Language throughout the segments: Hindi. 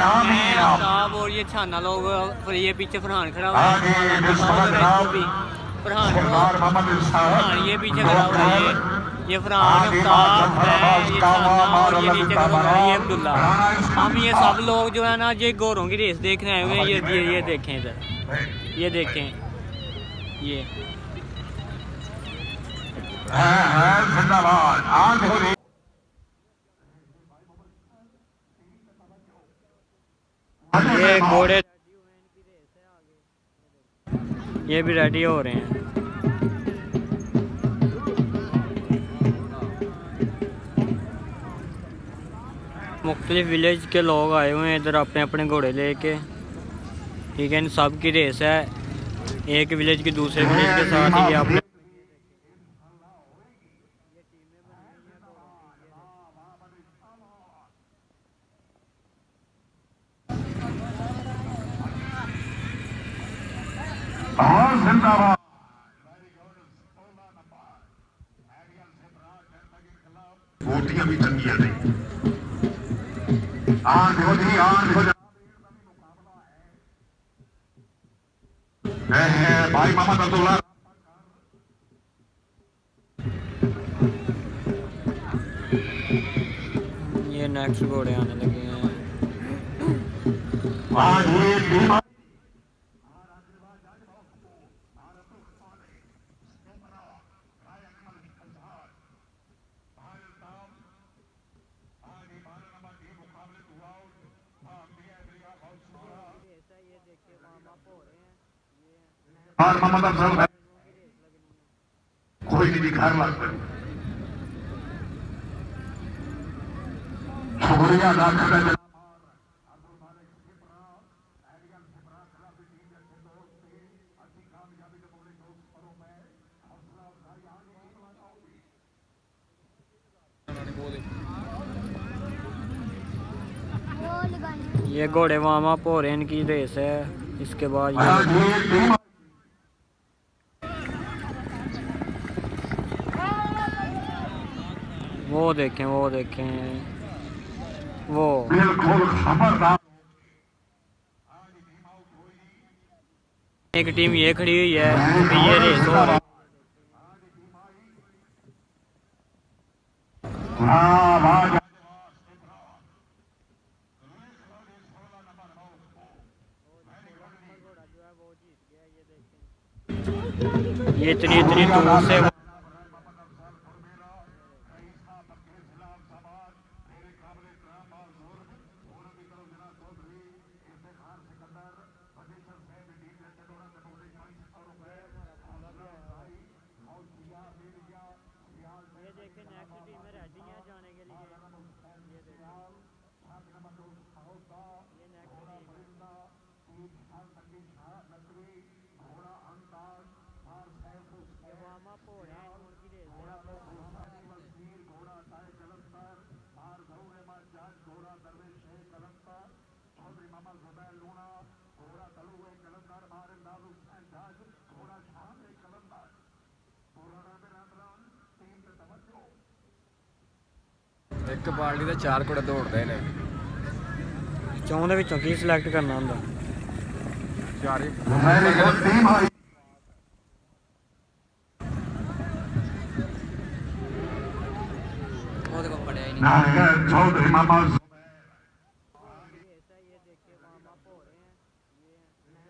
आफ्ताब और ये छाना लोग, फिर ये पीछे फरहान खड़ा हुआ है, फरहान ये पीछे खड़ा हुआ है, ये फरहान आफ्ताब है, ये छाना और ये नीचे खड़ा हुआ है, ये अब्दुल्ला। हम ये सब लोग जो है ना ये घोड़ों की रेस देखने आए हुए हैं। ये देखें इधर, ये देखें, ये घोड़े ये भी रेडी हो रहे हैं। मुख्तलिफ विलेज के लोग आए हुए हैं इधर अपने अपने घोड़े लेके, ठीक है। इन सब की रेस है, एक विलेज की दूसरे विलेज के साथ ही अपने वोटियां भी चंगियां नहीं भाई मोहम्मद अब्दुल्ला। ये नेक्स्ट घोड़े आने लगे हैं। और मोहम्मद अफजल कोई नहीं घर लग गई। शुक्रिया अदा करना ये घोड़े वार्म अप हो रहे हैं, इनकी रेस है। इसके बाद ये वो देखें वो बिल्कुल खबरदार। एक टीम ये खड़ी हुई है, ये रेस हो रही है। ये इतनी दूर से एक पार्टी ਦੇ 4 ਘੋੜੇ ਦੌੜਦੇ ਨੇ। चौं दे विचों की सिलेक्ट करना हुंदा? चार ही चौधरी मामा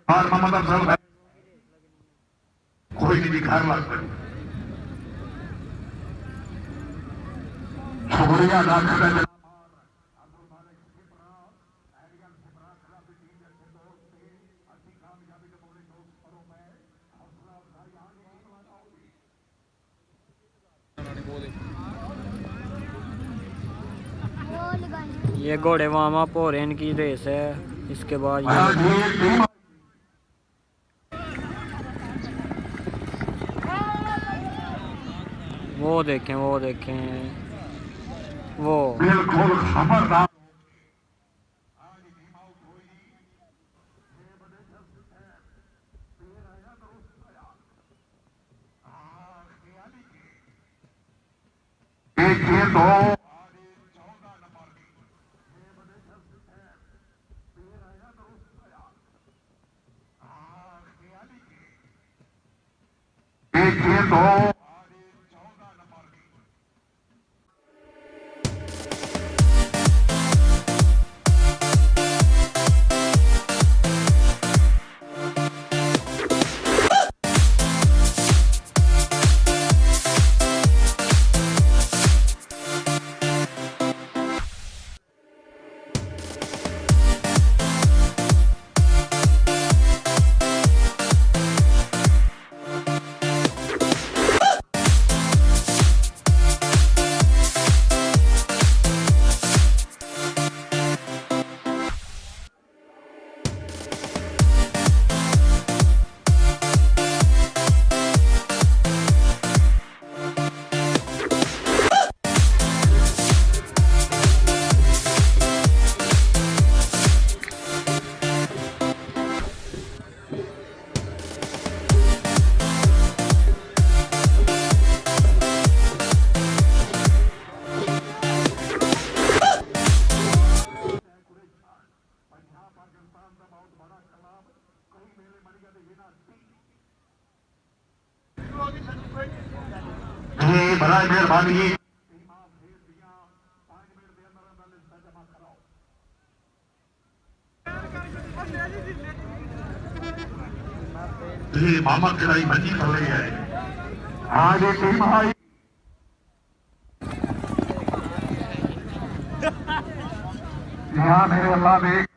और मोहम्मद अफजल कोई नहीं घर लग गई। शुक्रिया अदा करना ये घोड़े वार्म अप हो रहे हैं, इनकी रेस है। इसके बाद ये वो देखें वो बिल्कुल खबरदार। एक ये दो देखिए तो बड़ा मेहरबानी ये मामा खिलाई भंजी कर रही है आज ये टीम आई यहाँ मेरे अल्लाह देख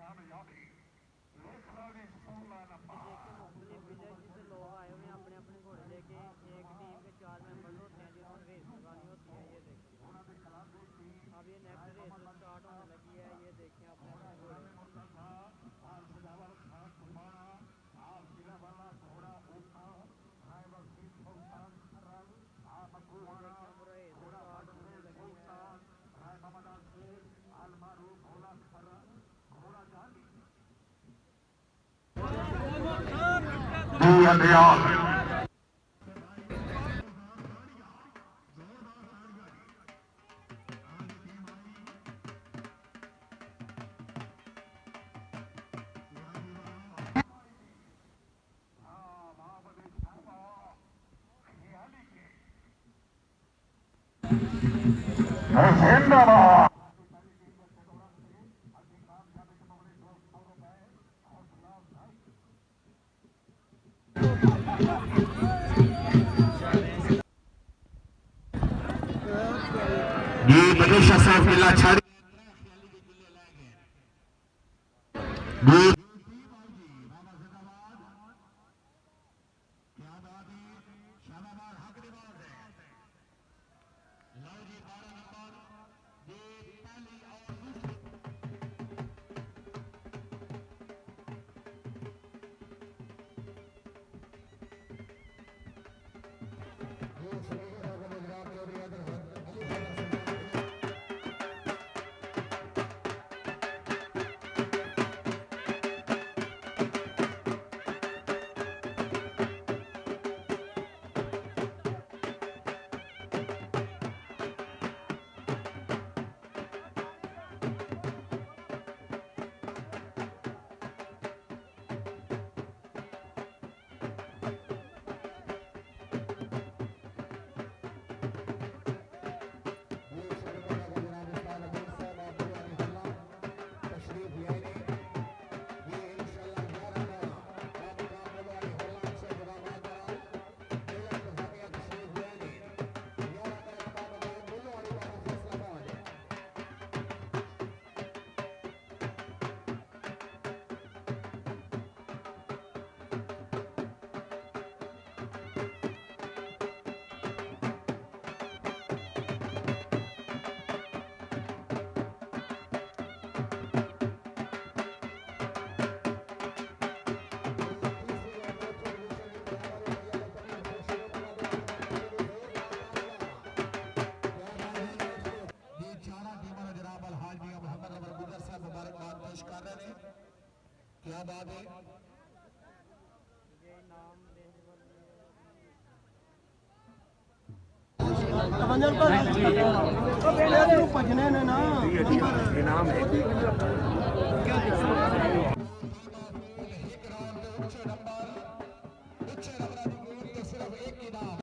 जिंदाबाद ये बदेशा साहब किला छाड़ी क्या बात है भजने ने ना इनाम है